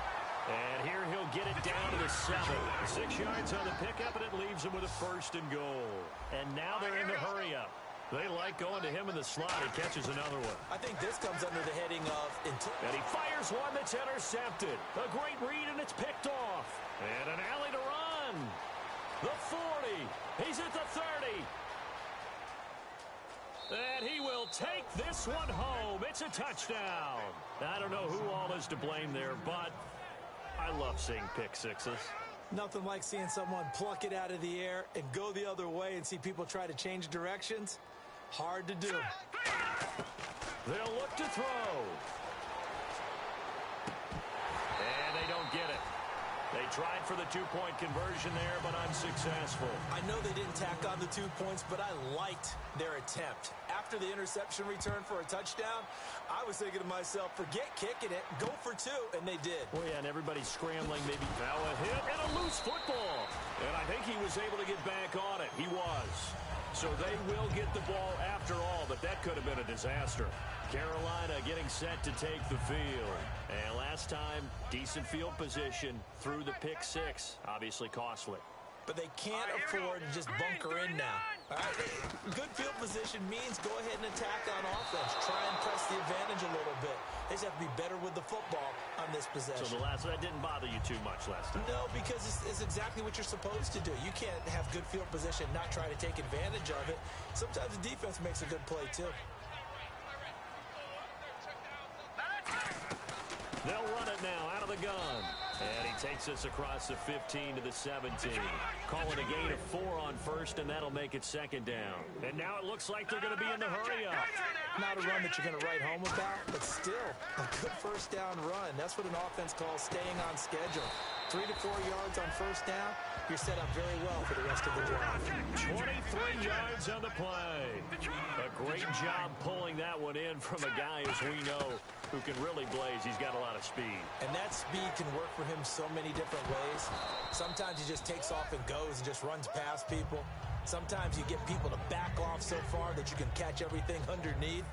And here he'll get it down to the 7. 6 yards on the pickup, and it leaves him with a first and goal. And now they're in the hurry-up. They like going to him in the slot. He catches another one. I think this comes under the heading of... And he fires one that's intercepted. A great read, and it's picked off. And an alley to run. The 40. He's at the 30. And he will take this one home. It's a touchdown. I don't know who all is to blame there, but I love seeing pick sixes. Nothing like seeing someone pluck it out of the air and go the other way and see people try to change directions. Hard to do. They'll look to throw. And they don't get it. They tried for the two-point conversion there, but unsuccessful. I know they didn't tack on the 2 points, but I liked their attempt. After the interception return for a touchdown, I was thinking to myself, forget kicking it, go for 2, and they did. Well, yeah, and everybody's scrambling, maybe now a hit and a loose football. And I think he was able to get back on it. He was. So they will get the ball after all, but but that could have been a disaster. Carolina getting set to take the field. And last time, decent field position through the pick six. Obviously costly. But they can't afford to just bunker in now. All right? Good field position means go ahead and attack on offense. Try and press the advantage a little bit. They just have to be better with the football on this possession. So that didn't bother you too much last time? No, because it's exactly what you're supposed to do. You can't have good field position and not try to take advantage of it. Sometimes the defense makes a good play, too. They'll run it now out of the gun. And he takes us across the 15 to the 17. Calling a gain of 4 on first, and that'll make it second down. And now it looks like they're going to be in the hurry up. Not a run that you're going to write home about, but still a good first down run. That's what an offense calls staying on schedule. 3 to 4 yards on first down, you're set up very well for the rest of the drive. 23 yards on the play. A great job pulling that one in from a guy, as we know, who can really blaze. He's got a lot of speed. And that speed can work for him so many different ways. Sometimes he just takes off and goes and just runs past people. Sometimes you get people to back off so far that you can catch everything underneath.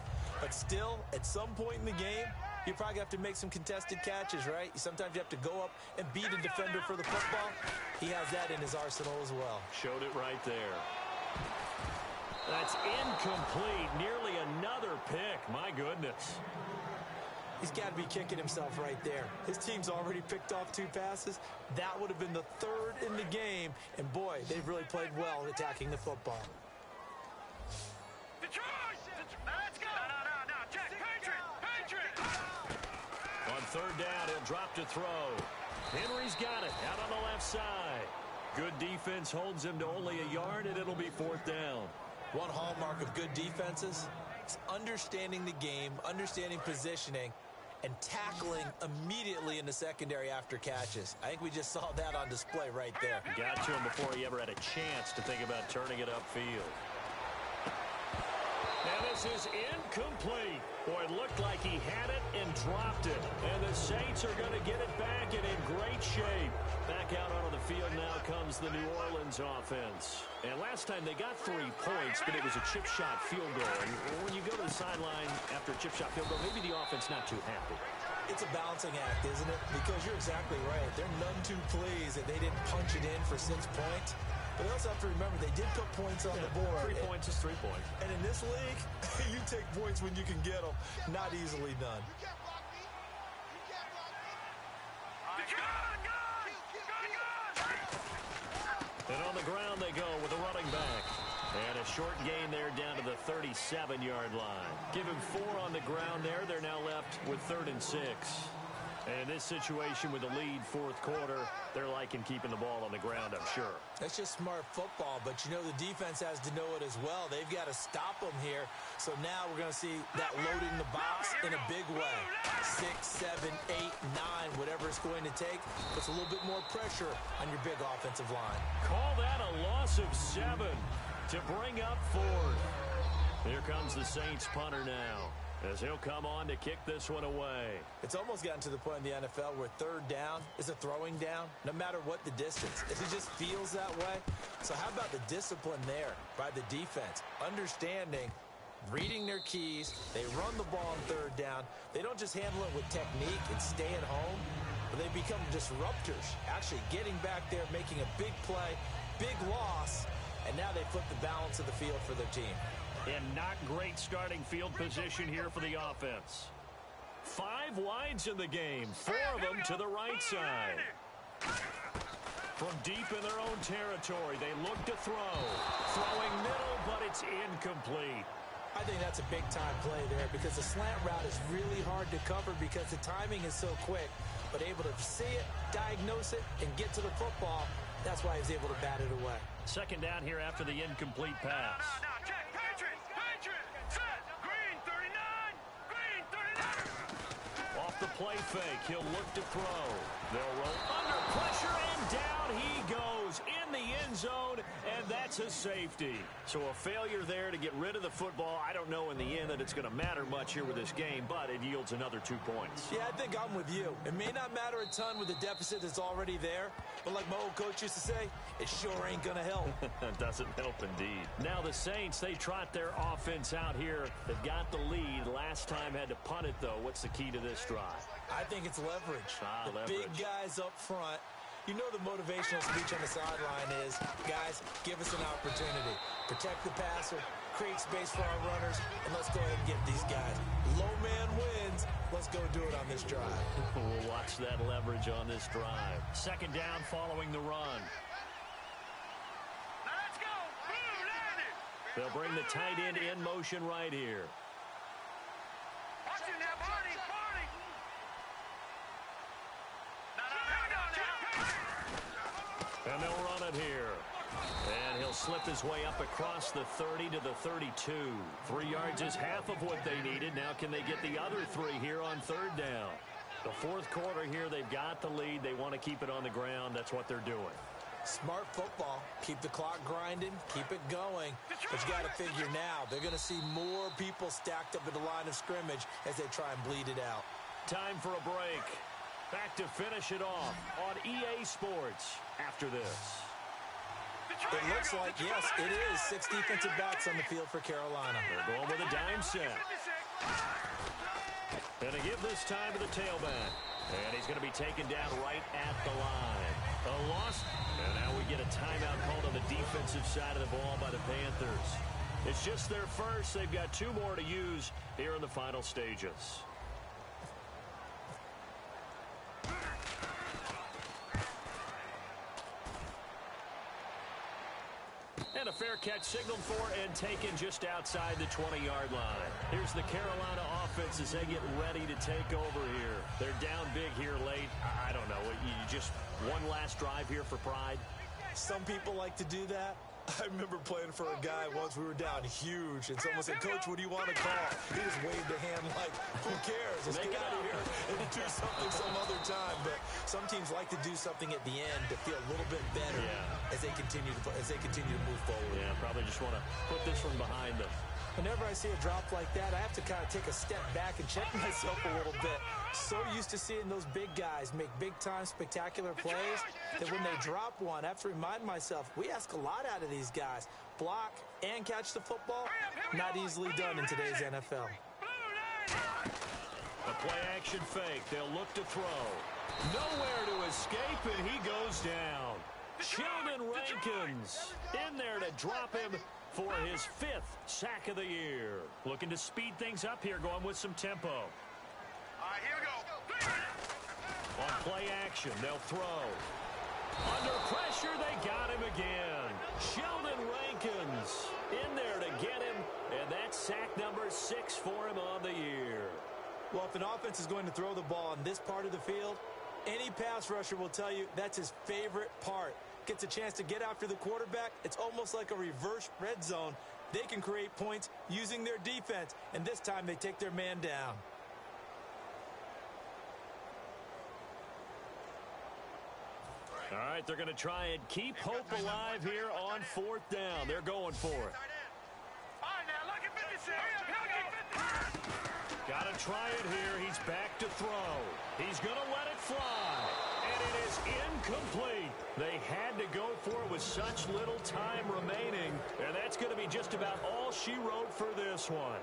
But still, at some point in the game, you probably have to make some contested catches, right? Sometimes you have to go up and beat a defender for the football. He has that in his arsenal as well. Showed it right there. That's incomplete. Nearly another pick. My goodness. He's got to be kicking himself right there. His team's already picked off 2 passes. That would have been the 3rd in the game. And, boy, they've really played well attacking the football. Let's go! No, Jack, Patriot! On third down, he'll drop to throw. Henry's got it out on the left side. Good defense holds him to only a yard, and it'll be 4th down. One hallmark of good defenses is understanding the game, understanding positioning, and tackling immediately in the secondary after catches. I think we just saw that on display right there. Got to him before he ever had a chance to think about turning it upfield. Now this is incomplete. Boy, it looked like he had it and dropped it. And the Saints are going to get it back and in great shape. Back out onto the field now comes the New Orleans offense. And last time they got 3 points, but it was a chip shot field goal. And when you go to the sideline after a chip shot field goal, maybe the offense not too happy. It's a balancing act, isn't it? Because you're exactly right. They're none too pleased that they didn't punch it in for 6 points. But they also have to remember they did put points on the board. 3 points is 3 points. And in this league, you take points when you can get them. Not easily done. And on the ground they go with a running back. And a short gain there down to the 37-yard line. Give him 4 on the ground there. They're now left with 3rd and 6. And in this situation with the lead 4th quarter, they're liking keeping the ball on the ground, I'm sure. That's just smart football, but you know the defense has to know it as well. They've got to stop them here. So now we're going to see that loading the box in a big way. 6, 7, 8, 9, whatever it's going to take. Puts a little bit more pressure on your big offensive line. Call that a loss of 7 to bring up 4th. Here comes the Saints punter now, as he'll come on to kick this one away. It's almost gotten to the point in the NFL where 3rd down is a throwing down, no matter what the distance. It just feels that way. So how about the discipline there by the defense? Understanding, reading their keys. They run the ball on 3rd down. They don't just handle it with technique and stay at home, but they become disruptors, actually getting back there, making a big play, big loss, and now they flip the balance of the field for their team. And not great starting field position here for the offense. 5 wides in the game, 4 of them to the right side. From deep in their own territory, they look to throw. Throwing middle, but it's incomplete. I think that's a big-time play there because the slant route is really hard to cover because the timing is so quick. But able to see it, diagnose it, and get to the football, that's why he was able to bat it away. Second down here after the incomplete pass. Jack, Patriot, set, green 39, green 39. Off the play fake, he'll look to throw. They'll roll under pressure, and down he goes. in the end zone, and that's a safety. So a failure there to get rid of the football. I don't know in the end that it's going to matter much here with this game, but it yields another 2 points. Yeah, I think I'm with you. It may not matter a ton with the deficit that's already there, but like my old coach used to say, it sure ain't going to help. Doesn't help indeed. Now the Saints, they trot their offense out here. They've got the lead. Last time had to punt it, though. What's the key to this drive? I think it's leverage. Leverage. Big guys up front. You know the motivational speech on the sideline is, guys, give us an opportunity. Protect the passer, create space for our runners, and let's go ahead and get these guys. Low man wins. Let's go do it on this drive. We'll watch that leverage on this drive. Second down following the run. Now let's go. Blue, landed. They'll bring the tight end in motion right here. Watch it now, Barney. Barney. And they'll run it here. And he'll slip his way up across the 30 to the 32. 3 yards is half of what they needed. Now can they get the other 3 here on third down? The fourth quarter here, they've got the lead. They want to keep it on the ground. That's what they're doing. Smart football. Keep the clock grinding. Keep it going. But you got to figure now, they're going to see more people stacked up at the line of scrimmage as they try and bleed it out. Time for a break. Back to finish it off on EA Sports after this. It looks like, yes, it is 6 defensive backs on the field for Carolina. They're going with a dime set. And to give this time to the tailback. And he's going to be taken down right at the line. A loss. And now we get a timeout called on the defensive side of the ball by the Panthers. It's just their first. They've got 2 more to use here in the final stages. And a fair catch signaled for and taken just outside the 20-yard line. Here's the Carolina offense as they get ready to take over here. They're down big here late. I don't know. You just one last drive here for pride? Some people like to do that. I remember playing for a guy once. We were down huge, and someone said, "Coach, what do you want to call?" He just waved a hand like, "Who cares? Let's get out of here and do something some other time." But some teams like to do something at the end to feel a little bit better as they continue to move forward. Yeah, probably just want to put this one behind them. Whenever I see a drop like that, I have to kind of take a step back and check myself a little bit. So used to seeing those big guys make big-time spectacular plays that when they drop one, I have to remind myself, we ask a lot out of these guys. Block and catch the football, not easily done in today's NFL. A play-action fake. They'll look to throw. Nowhere to escape, and he goes down. Sheldon Rankins in there to drop him for his 5th sack of the year. Looking to speed things up here, going with some tempo. All right, here we go. On play action, they'll throw. Under pressure, they got him again. Sheldon Rankins in there to get him, and that's sack number 6 for him on the year. Well, if an offense is going to throw the ball on this part of the field, any pass rusher will tell you that's his favorite part. Gets a chance to get after the quarterback. It's almost like a reverse red zone. They can create points using their defense, and this time they take their man down. All right, they're going to try and keep hope alive here on 4th down. They're going for it. All right, now, look at 56. Got to try it here. He's back to throw. He's going to let it fly. And it is incomplete. They had to go for it with such little time remaining. And that's going to be just about all she wrote for this one.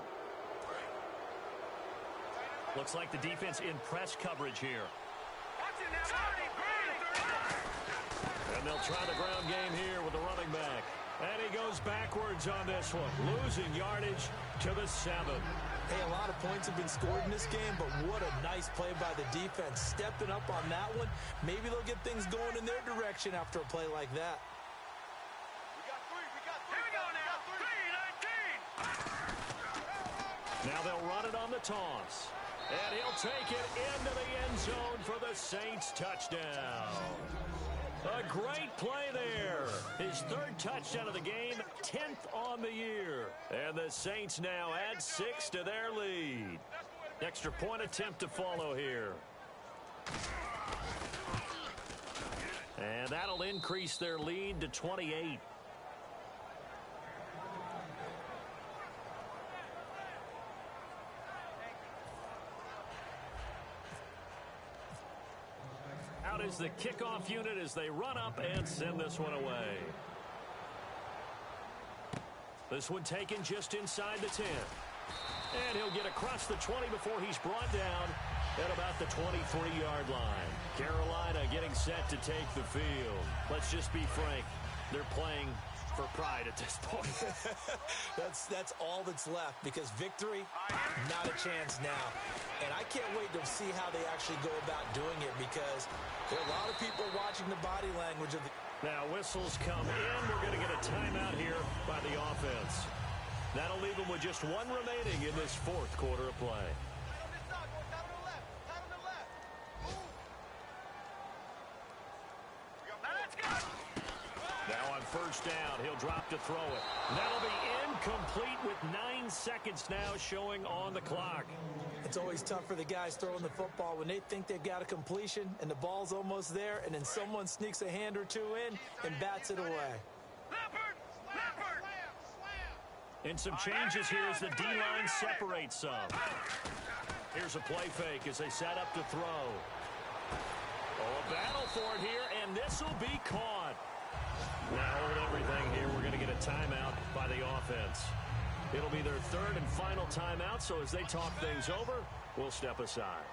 Looks like the defense in press coverage here. And they'll try the ground game here with the running back. And he goes backwards on this one, losing yardage to the 7. Hey, a lot of points have been scored in this game, but what a nice play by the defense. Stepping up on that one. Maybe they'll get things going in their direction after a play like that. We got 3. Here we go now. 3-19. Now they'll run it on the toss. And he'll take it into the end zone for the Saints touchdown. A great play there. His 3rd touchdown of the game, 10th on the year. And the Saints now add 6 to their lead. Extra point attempt to follow here. And that'll increase their lead to 28. Out is the kickoff unit as they run up and send this one away. This one taken just inside the 10. And he'll get across the 20 before he's brought down at about the 23-yard line. Carolina getting set to take the field. Let's just be frank. They're playing for pride at this point. That's all that's left, because victory, not a chance now. And I can't wait to see how they actually go about doing it, because there are a lot of people watching the body language of the... Now whistles come in. We're going to get a timeout here by the offense. That'll leave them with just one remaining in this fourth quarter of play. Now on first down, he'll drop to throw it. That'll be incomplete with 9 seconds now showing on the clock. It's always tough for the guys throwing the football when they think they've got a completion and the ball's almost there, and then someone sneaks a hand or two in and bats it away. And some changes here as the D-line separates some. Here's a play fake as they set up to throw. Oh, a battle for it here, and this will be caught. Now hold everything here. We're going to get a timeout by the offense. It'll be their third and final timeout, so as they talk things over, we'll step aside.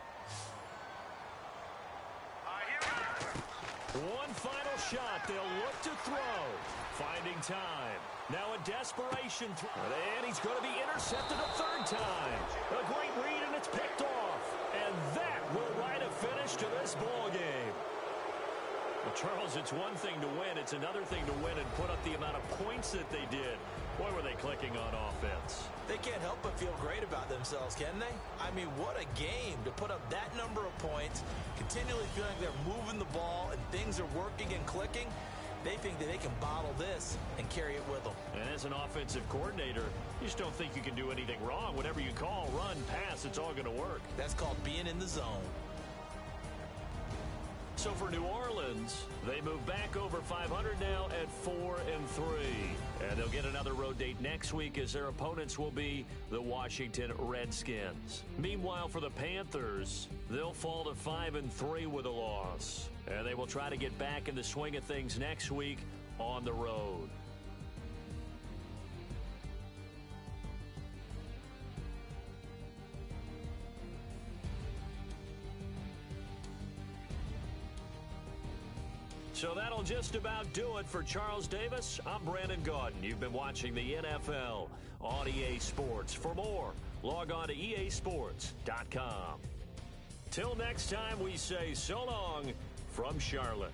One final shot. They'll look to throw. Finding time. Now a desperation throw. And he's going to be intercepted a third time. A great read, and it's picked off. And that will write a finish to this ball game. Well, Charles, it's one thing to win. It's another thing to win and put up the amount of points that they did. Boy, were they clicking on offense. They can't help but feel great about themselves, can they? I mean, what a game to put up that number of points, continually feeling like they're moving the ball and things are working and clicking. They think that they can bottle this and carry it with them. And as an offensive coordinator, you just don't think you can do anything wrong. Whatever you call, run, pass, it's all going to work. That's called being in the zone. So for New Orleans, they move back over 500 now at 4-3. And they'll get another road date next week as their opponents will be the Washington Redskins. Meanwhile, for the Panthers, they'll fall to 5-3 with a loss. And they will try to get back in the swing of things next week on the road. So that'll just about do it for Charles Davis. I'm Brandon Gaudin. You've been watching the NFL on EA Sports. For more, log on to easports.com. Till next time, we say so long from Charlotte.